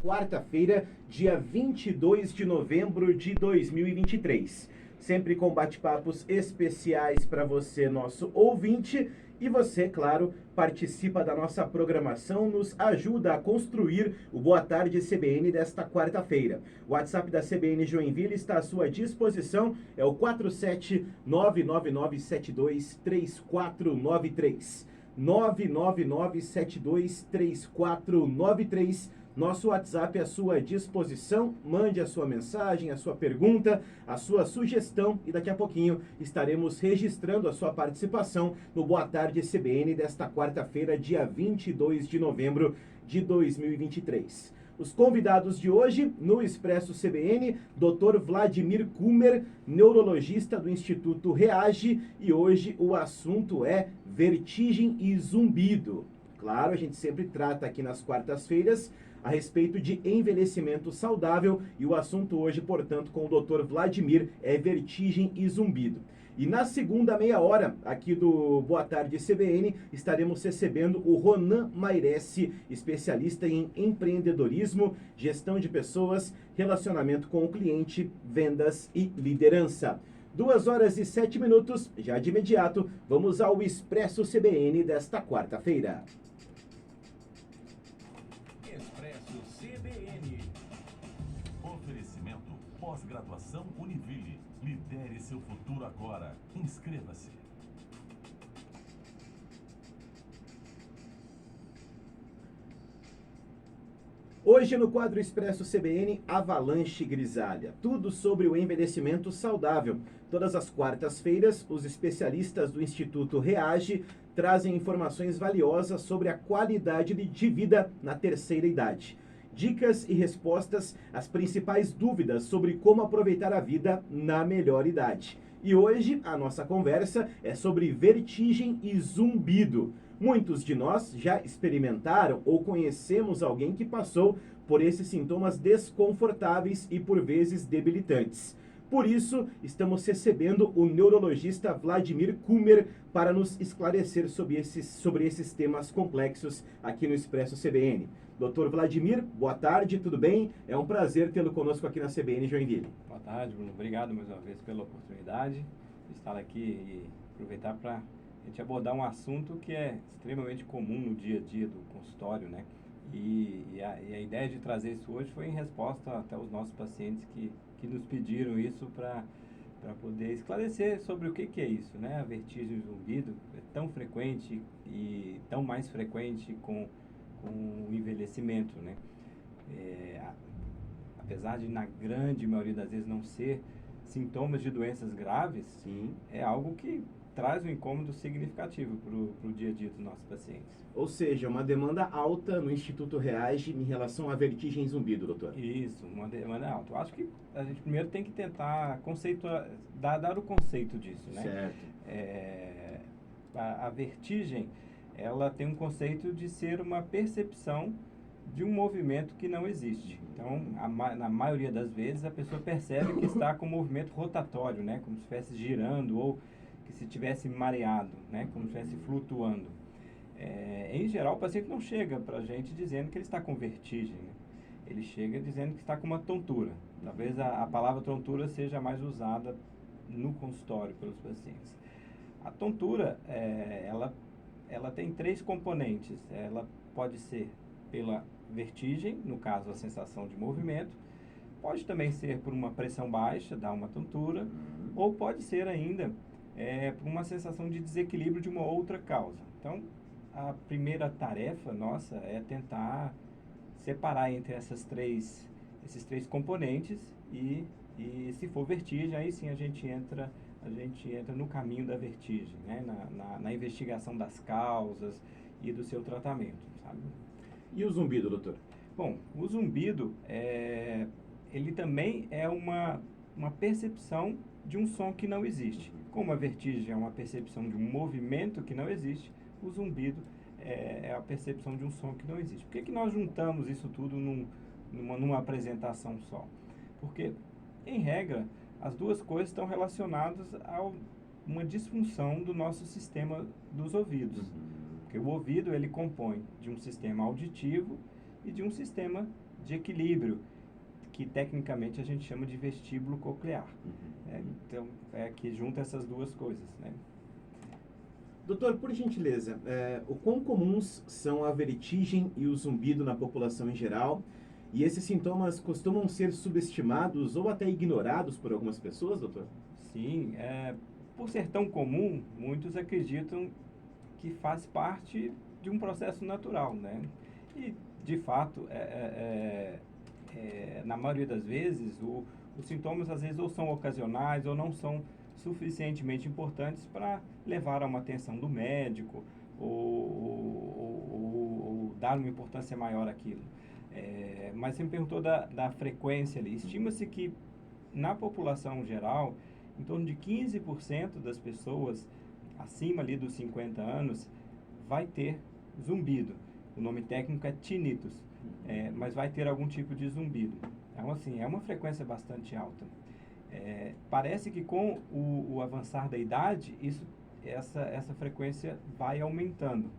Quarta-feira, dia 22 de novembro de 2023. Sempre com bate-papos especiais para você, nosso ouvinte. E você, claro, participa da nossa programação, nos ajuda a construir o Boa Tarde CBN desta quarta-feira. O WhatsApp da CBN Joinville está à sua disposição, é o 47999723493. 999723493. Nosso WhatsApp à sua disposição. Mande a sua mensagem, a sua pergunta, a sua sugestão e daqui a pouquinho estaremos registrando a sua participação no Boa Tarde CBN desta quarta-feira, dia 22 de novembro de 2023. Os convidados de hoje no Expresso CBN, Dr. Vladimir Kumer, neurologista do Instituto Reage, e hoje o assunto é vertigem e zumbido. Claro, a gente sempre trata aqui nas quartas-feiras a respeito de envelhecimento saudável e o assunto hoje, portanto, com o Dr. Vladimir é vertigem e zumbido. E na segunda meia hora, aqui do Boa Tarde CBN, estaremos recebendo o Ronan Mairesse, especialista em empreendedorismo, gestão de pessoas, relacionamento com o cliente, vendas e liderança. 2h07, já de imediato, vamos ao Expresso CBN desta quarta-feira. Expresso CBN. Oferecimento pós-graduação Univille. Lidere seu futuro agora. Inscreva-se. Hoje no quadro Expresso CBN, Avalanche Grisalha. Tudo sobre o envelhecimento saudável. Todas as quartas-feiras, os especialistas do Instituto Reage trazem informações valiosas sobre a qualidade de vida na terceira idade. Dicas e respostas às principais dúvidas sobre como aproveitar a vida na melhor idade. E hoje a nossa conversa é sobre vertigem e zumbido. Muitos de nós já experimentaram ou conhecemos alguém que passou por esses sintomas desconfortáveis e por vezes debilitantes. Por isso, estamos recebendo o neurologista Vladimir Kumer para nos esclarecer sobre esses temas complexos aqui no Expresso CBN. Dr. Vladimir, boa tarde, tudo bem? É um prazer tê-lo conosco aqui na CBN Joinville. Boa tarde, Bruno. Obrigado mais uma vez pela oportunidade de estar aqui e aproveitar para a gente abordar um assunto que é extremamente comum no dia a dia do consultório, né? E a ideia de trazer isso hoje foi em resposta até aos nossos pacientes que nos pediram isso para poder esclarecer sobre o que é isso, né? A vertigem e o zumbido é tão frequente e tão mais frequente com o envelhecimento, né? Apesar de na grande maioria das vezes não ser sintomas de doenças graves, Sim. É algo que traz um incômodo significativo para o dia a dia dos nossos pacientes. Ou seja, uma demanda alta no Instituto Reage em relação à vertigem e zumbido, doutor. Isso, uma demanda alta. Eu acho que a gente primeiro tem que tentar conceituar, dar o conceito disso, né? Certo. A vertigem, ela tem um conceito de ser uma percepção de um movimento que não existe. Então, na maioria das vezes, a pessoa percebe que está com um movimento rotatório, né? Como se estivesse girando ou que se tivesse mareado, né? Como se estivesse flutuando. Em geral, o paciente não chega para a gente dizendo que ele está com vertigem, né? Ele chega dizendo que está com uma tontura. Talvez a palavra tontura seja mais usada no consultório pelos pacientes. A tontura, ela tem três componentes. Ela pode ser pela vertigem, no caso a sensação de movimento, pode também ser por uma pressão baixa, dar uma tontura, ou pode ser ainda por uma sensação de desequilíbrio de uma outra causa. Então, a primeira tarefa nossa é tentar separar entre esses três componentes e se for vertigem, aí sim a gente entra no caminho da vertigem, né? na investigação das causas e do seu tratamento, sabe? E o zumbido, doutor? Bom, o zumbido, ele também é uma percepção de um som que não existe. Como a vertigem é uma percepção de um movimento que não existe, o zumbido é a percepção de um som que não existe. Por que nós juntamos isso tudo numa apresentação só? Porque, em regra, as duas coisas estão relacionadas a uma disfunção do nosso sistema dos ouvidos. Porque o ouvido, ele compõe de um sistema auditivo e de um sistema de equilíbrio, que tecnicamente a gente chama de vestíbulo coclear. Então, que junta essas duas coisas, né? Doutor, por gentileza, o quão comuns são a vertigem e o zumbido na população em geral? E esses sintomas costumam ser subestimados ou até ignorados por algumas pessoas, doutor? Sim, por ser tão comum, muitos acreditam que faz parte de um processo natural, né? E, de fato, na maioria das vezes, os sintomas às vezes ou são ocasionais ou não são suficientemente importantes para levar a uma atenção do médico ou dar uma importância maior àquilo. Mas você me perguntou da frequência ali. Estima-se que na população geral, em torno de 15% das pessoas acima ali dos 50 anos vai ter zumbido. O nome técnico é tinnitus, mas vai ter algum tipo de zumbido. Então, assim, é uma frequência bastante alta. Parece que com o avançar da idade, essa frequência vai aumentando.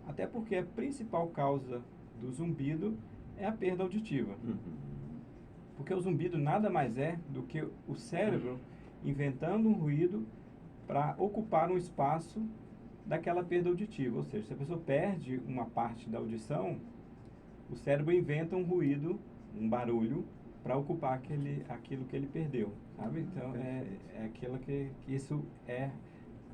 Até porque a principal causa do zumbido é a perda auditiva. Porque o zumbido nada mais é do que o cérebro inventando um ruído para ocupar um espaço daquela perda auditiva. Ou seja, se a pessoa perde uma parte da audição, o cérebro inventa um ruído, um barulho, para ocupar aquilo que ele perdeu, sabe? Então, é aquilo que isso é,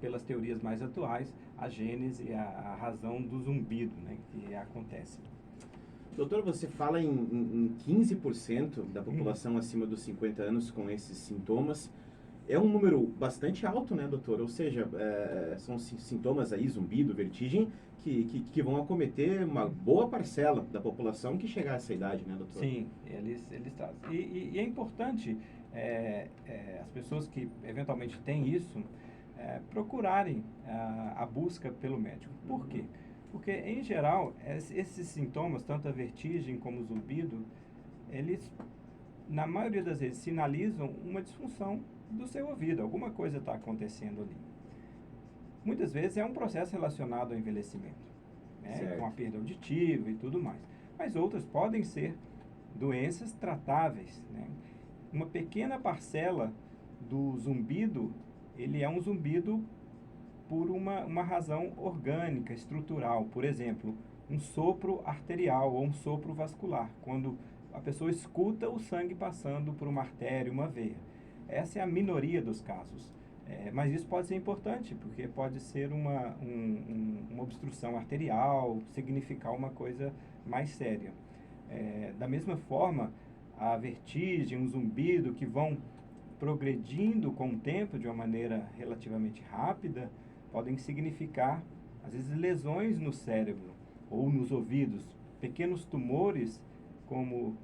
pelas teorias mais atuais, a gênese, a razão do zumbido, né, que acontece. Doutor, você fala em 15% da população acima dos 50 anos com esses sintomas. É um número bastante alto, né, doutor? Ou seja, são sintomas aí, zumbido, vertigem, que vão acometer uma boa parcela da população que chegar a essa idade, né, doutor? Sim, eles trazem. E é importante as pessoas que eventualmente têm isso procurarem a busca pelo médico. Por quê? Porque, em geral, esses sintomas, tanto a vertigem como o zumbido, eles, na maioria das vezes, sinalizam uma disfunção do seu ouvido. Alguma coisa está acontecendo ali. Muitas vezes é um processo relacionado ao envelhecimento, né, com a perda auditiva e tudo mais. Mas outras podem ser doenças tratáveis, né? Uma pequena parcela do zumbido, ele é um zumbido por uma razão orgânica, estrutural. Por exemplo, um sopro arterial ou um sopro vascular, quando a pessoa escuta o sangue passando por uma artéria, uma veia. Essa é a minoria dos casos. Mas isso pode ser importante, porque pode ser uma obstrução arterial, significar uma coisa mais séria. Da mesma forma, a vertigem, um zumbido que vão progredindo com o tempo de uma maneira relativamente rápida, podem significar, às vezes, lesões no cérebro ou nos ouvidos. Pequenos tumores, como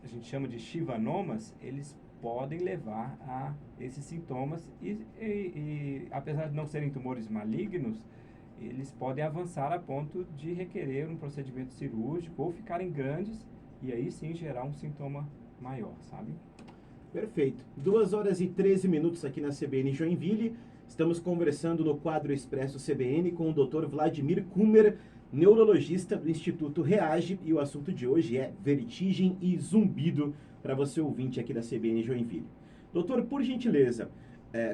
a gente chama de schwannomas, eles podem levar a esses sintomas e apesar de não serem tumores malignos, eles podem avançar a ponto de requerer um procedimento cirúrgico ou ficarem grandes e aí sim gerar um sintoma maior, sabe? Perfeito. 2h13 aqui na CBN Joinville. Estamos conversando no quadro Expresso CBN com o Dr. Vladimir Kummer, neurologista do Instituto Reage, e o assunto de hoje é vertigem e zumbido para você ouvinte aqui da CBN Joinville. Doutor, por gentileza,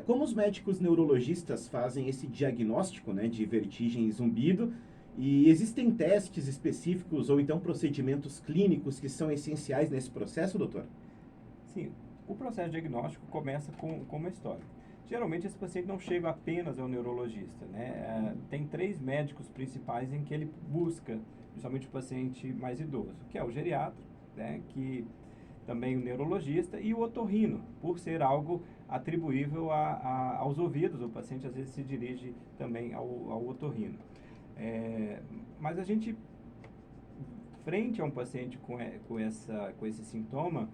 como os médicos neurologistas fazem esse diagnóstico, né, de vertigem e zumbido? E existem testes específicos ou então procedimentos clínicos que são essenciais nesse processo, doutor? Sim, o processo diagnóstico começa com uma história. Geralmente esse paciente não chega apenas ao neurologista, né? Tem 3 médicos principais em que ele busca, principalmente o paciente mais idoso, que é o geriatra, né, que também o neurologista, e o otorrino, por ser algo atribuível aos ouvidos. O paciente às vezes se dirige também ao otorrino. Mas a gente, frente a um paciente com esse sintoma,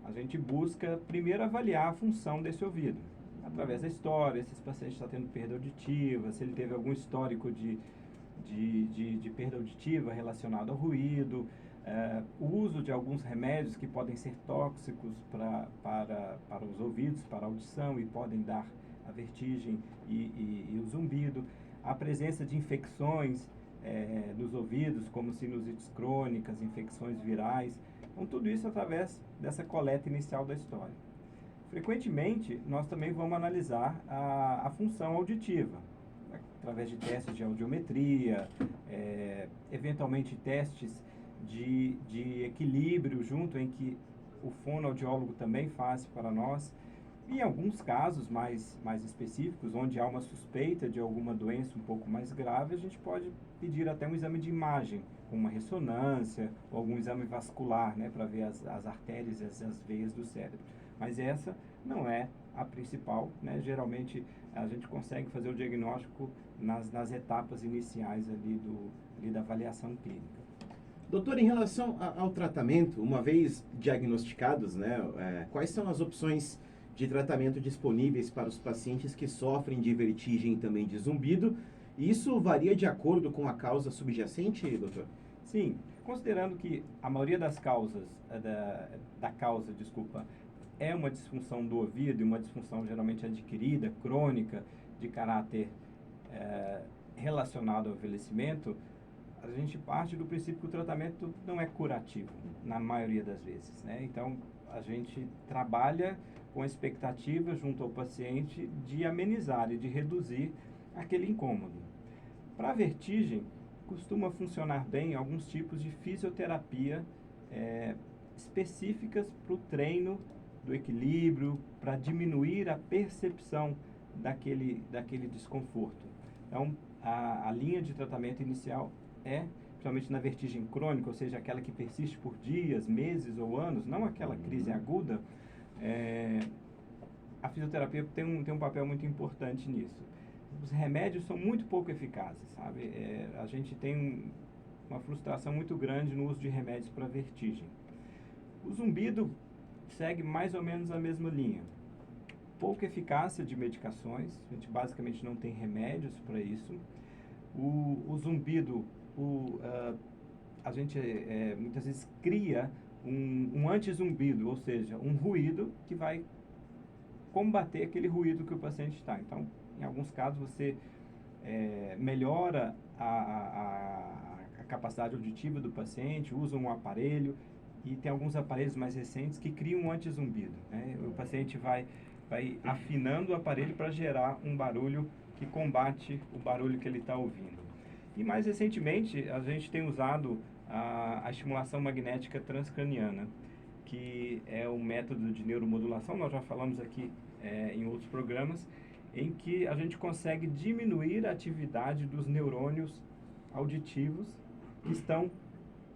a gente busca primeiro avaliar a função desse ouvido, através da história, se esse paciente está tendo perda auditiva, se ele teve algum histórico de perda auditiva relacionado ao ruído, o uso de alguns remédios que podem ser tóxicos para os ouvidos, para a audição, e podem dar a vertigem e o zumbido, a presença de infecções nos ouvidos, como sinusites crônicas, infecções virais. Então, tudo isso através dessa coleta inicial da história. Frequentemente, nós também vamos analisar a função auditiva, através de testes de audiometria, eventualmente testes de equilíbrio junto, em que o fonoaudiólogo também faz para nós. Em alguns casos mais específicos, onde há uma suspeita de alguma doença um pouco mais grave, a gente pode pedir até um exame de imagem, com uma ressonância, ou algum exame vascular, né, para ver as artérias e as veias do cérebro. Mas essa não é a principal, né? Geralmente a gente consegue fazer o diagnóstico nas etapas iniciais ali da avaliação clínica. Doutor, em relação ao tratamento, uma vez diagnosticados, né, quais são as opções de tratamento disponíveis para os pacientes que sofrem de vertigem e também de zumbido? E isso varia de acordo com a causa subjacente, doutor? Sim, considerando que a maioria das causas, é uma disfunção do ouvido, e uma disfunção geralmente adquirida, crônica, de caráter relacionado ao envelhecimento, a gente parte do princípio que o tratamento não é curativo, na maioria das vezes, né? Então, a gente trabalha com a expectativa junto ao paciente de amenizar e de reduzir aquele incômodo. Para a vertigem, costuma funcionar bem alguns tipos de fisioterapia específicas para o treino do equilíbrio, para diminuir a percepção daquele desconforto. Então, a linha de tratamento inicial principalmente na vertigem crônica, ou seja, aquela que persiste por dias, meses ou anos, não aquela crise aguda, a fisioterapia tem um papel muito importante nisso. Os remédios são muito pouco eficazes, sabe? A gente tem uma frustração muito grande no uso de remédios para vertigem. O zumbido segue mais ou menos a mesma linha. Pouca eficácia de medicações, a gente basicamente não tem remédios para isso. O zumbido, a gente muitas vezes cria um anti-zumbido, ou seja, um ruído que vai combater aquele ruído que o paciente está. Então, em alguns casos, você melhora a capacidade auditiva do paciente, usa um aparelho, e tem alguns aparelhos mais recentes que criam um anti-zumbido, né? O paciente vai afinando o aparelho para gerar um barulho que combate o barulho que ele está ouvindo. E mais recentemente, a gente tem usado a estimulação magnética transcraniana, que é um método de neuromodulação, nós já falamos aqui em outros programas, em que a gente consegue diminuir a atividade dos neurônios auditivos que estão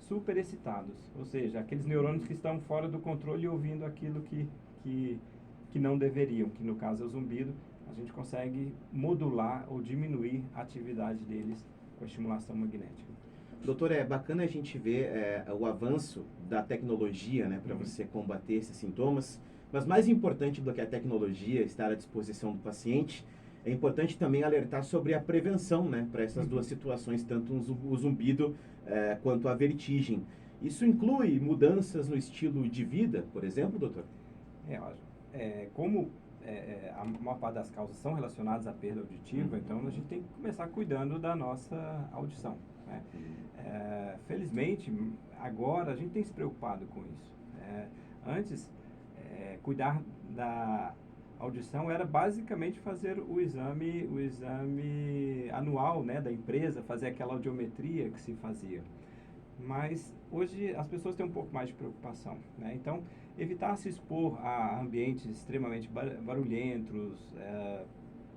superexcitados, ou seja, aqueles neurônios que estão fora do controle e ouvindo aquilo que não deveriam, que no caso é o zumbido. A gente consegue modular ou diminuir a atividade deles com a estimulação magnética. Doutor, é bacana a gente ver o avanço da tecnologia, né, para você combater esses sintomas, mas mais importante do que a tecnologia estar à disposição do paciente, é importante também alertar sobre a prevenção, né, para essas duas situações, tanto o zumbido quanto a vertigem. Isso inclui mudanças no estilo de vida, por exemplo, doutor? Como a maior parte das causas são relacionadas à perda auditiva, então a gente tem que começar cuidando da nossa audição, né? Felizmente, agora a gente tem se preocupado com isso. Antes, cuidar da audição era basicamente fazer o exame anual, né, da empresa, fazer aquela audiometria que se fazia. Mas hoje as pessoas têm um pouco mais de preocupação, né? Então, evitar se expor a ambientes extremamente barulhentos,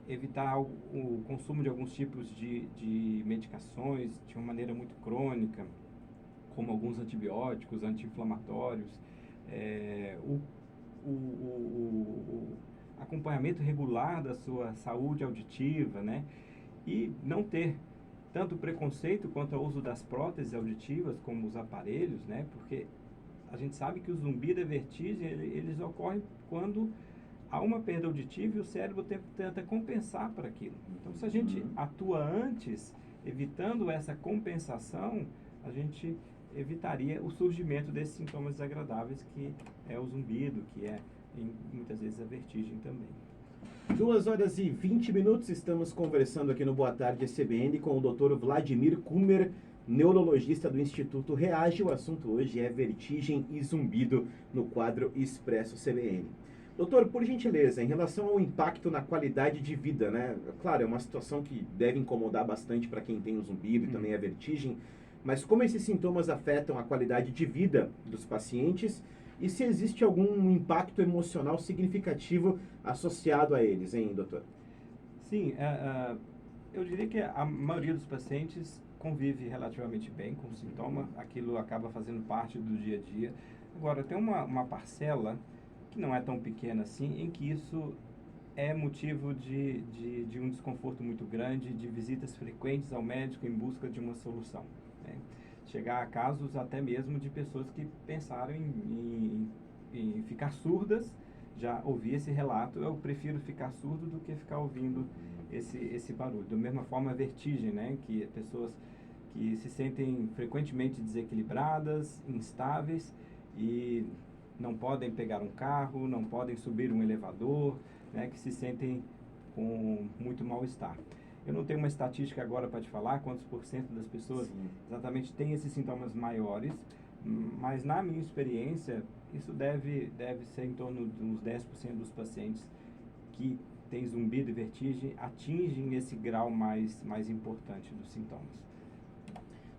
evitar o consumo de alguns tipos de medicações de uma maneira muito crônica, como alguns antibióticos, anti-inflamatórios, o acompanhamento regular da sua saúde auditiva, né? E não ter tanto preconceito quanto ao uso das próteses auditivas, como os aparelhos, né? Porque a gente sabe que o zumbido e a vertigem, eles ocorrem quando há uma perda auditiva e o cérebro tenta compensar para aquilo. Então, se a gente atua antes, evitando essa compensação, a gente evitaria o surgimento desses sintomas desagradáveis, que é o zumbido, que é muitas vezes a vertigem também. 2h20, estamos conversando aqui no Boa Tarde CBN com o Dr. Vladimir Kummer, neurologista do Instituto Reage. O assunto hoje é vertigem e zumbido no quadro Expresso CBN. Doutor, por gentileza, em relação ao impacto na qualidade de vida, né? Claro, é uma situação que deve incomodar bastante para quem tem o zumbido e também a vertigem, mas como esses sintomas afetam a qualidade de vida dos pacientes e se existe algum impacto emocional significativo associado a eles, hein, doutor? Sim, eu diria que a maioria dos pacientes convive relativamente bem com o sintoma, aquilo acaba fazendo parte do dia a dia. Agora, tem uma parcela que não é tão pequena assim, em que isso é motivo de um desconforto muito grande, de visitas frequentes ao médico em busca de uma solução, né? Chegar a casos até mesmo de pessoas que pensaram em ficar surdas. Já ouvi esse relato, eu prefiro ficar surdo do que ficar ouvindo esse barulho. Da mesma forma, a vertigem, né? Que pessoas que se sentem frequentemente desequilibradas, instáveis e não podem pegar um carro, não podem subir um elevador, né? Que se sentem com muito mal-estar. Eu não tenho uma estatística agora para te falar quantos % das pessoas exatamente têm esses sintomas maiores, mas na minha experiência, isso deve ser em torno de uns 10% dos pacientes que têm zumbido e vertigem atingem esse grau mais importante dos sintomas.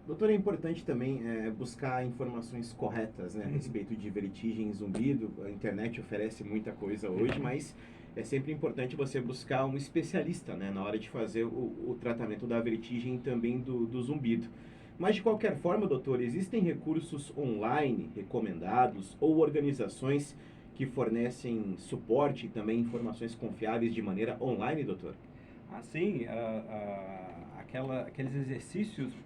Doutor, é importante também buscar informações corretas, né, a respeito de vertigem e zumbido. A internet oferece muita coisa hoje, mas é sempre importante você buscar um especialista, né, na hora de fazer o tratamento da vertigem e também do zumbido. Mas, de qualquer forma, doutor, existem recursos online recomendados ou organizações que fornecem suporte e também informações confiáveis de maneira online, doutor? Assim, aqueles exercícios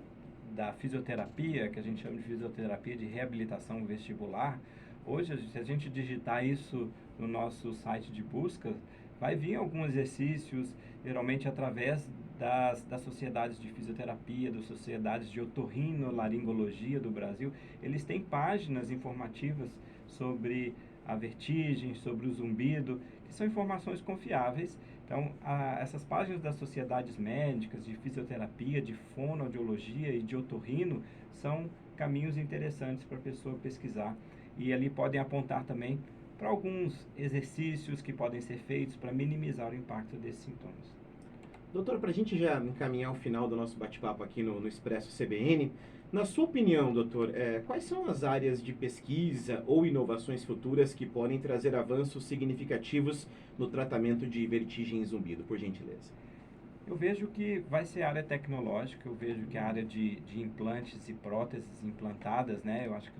da fisioterapia, que a gente chama de fisioterapia de reabilitação vestibular, hoje, se a gente digitar isso no nosso site de busca, vai vir alguns exercícios, geralmente através das sociedades de fisioterapia, das sociedades de otorrinolaringologia do Brasil. Eles têm páginas informativas sobre a vertigem, sobre o zumbido, que são informações confiáveis. Então, essas páginas das sociedades médicas, de fisioterapia, de fonoaudiologia e de otorrino são caminhos interessantes para a pessoa pesquisar. E ali podem apontar também para alguns exercícios que podem ser feitos para minimizar o impacto desses sintomas. Doutor, para a gente já encaminhar o final do nosso bate-papo aqui no Expresso CBN, na sua opinião, doutor, quais são as áreas de pesquisa ou inovações futuras que podem trazer avanços significativos no tratamento de vertigem e zumbido, por gentileza? Eu vejo que vai ser a área tecnológica, eu vejo que a área de implantes e próteses implantadas, né? Eu acho que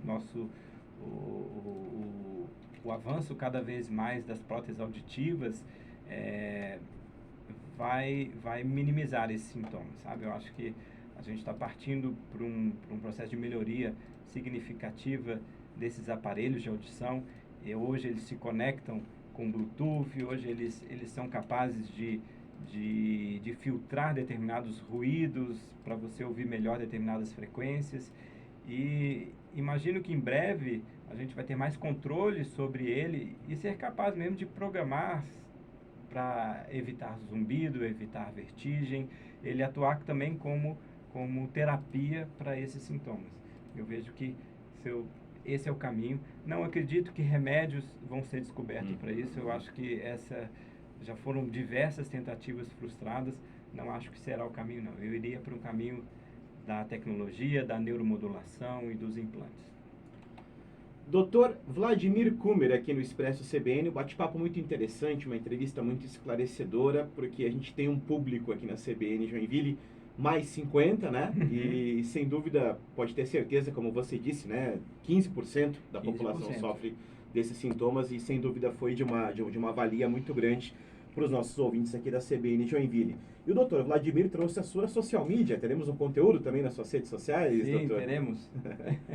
o avanço cada vez mais das próteses auditivas vai minimizar esses sintomas, sabe? Eu acho que a gente está partindo para um processo de melhoria significativa desses aparelhos de audição. E hoje eles se conectam com Bluetooth, hoje eles são capazes de filtrar determinados ruídos para você ouvir melhor determinadas frequências. E imagino que em breve a gente vai ter mais controle sobre ele e ser capaz mesmo de programar para evitar zumbido, evitar vertigem, ele atuar também como terapia para esses sintomas. Eu vejo que esse é o caminho. Não acredito que remédios vão ser descobertos para isso. Eu acho que já foram diversas tentativas frustradas. Não acho que será o caminho, não. Eu iria para um caminho da tecnologia, da neuromodulação e dos implantes. Dr. Vladimir Kummer, aqui no Expresso CBN, um bate-papo muito interessante, uma entrevista muito esclarecedora, porque a gente tem um público aqui na CBN Joinville, mais 50, né? E sem dúvida, pode ter certeza, como você disse, né? 15% da população sofre desses sintomas e sem dúvida foi de uma valia muito grande para os nossos ouvintes aqui da CBN Joinville. E o doutor Vladimir trouxe a sua social media. Teremos um conteúdo também nas suas redes sociais, Sim, doutor? Sim, teremos.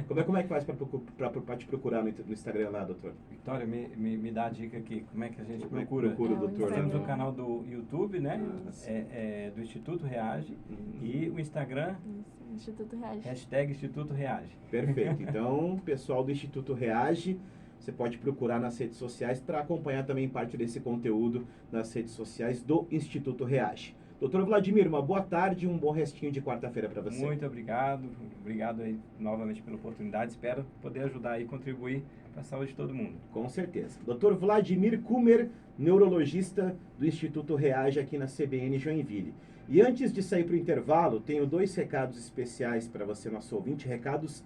Como é que faz para te procurar no Instagram lá, doutor? Vitória, me dá a dica aqui. Como é que a gente procura? Procura o doutor. Temos o canal do YouTube, né? Do Instituto Reage. E o Instagram... Instituto Reage. #Instituto Reage. Perfeito. Então, pessoal do Instituto Reage, você pode procurar nas redes sociais para acompanhar também parte desse conteúdo nas redes sociais do Instituto Reage. Doutor Vladimir, uma boa tarde e um bom restinho de quarta-feira para você. Muito obrigado. Obrigado aí novamente pela oportunidade. Espero poder ajudar e contribuir para a saúde de todo mundo. Com certeza. Dr. Vladimir Kumer, neurologista do Instituto Reage aqui na CBN Joinville. E antes de sair para o intervalo, tenho 2 recados especiais para você, nosso ouvinte, recados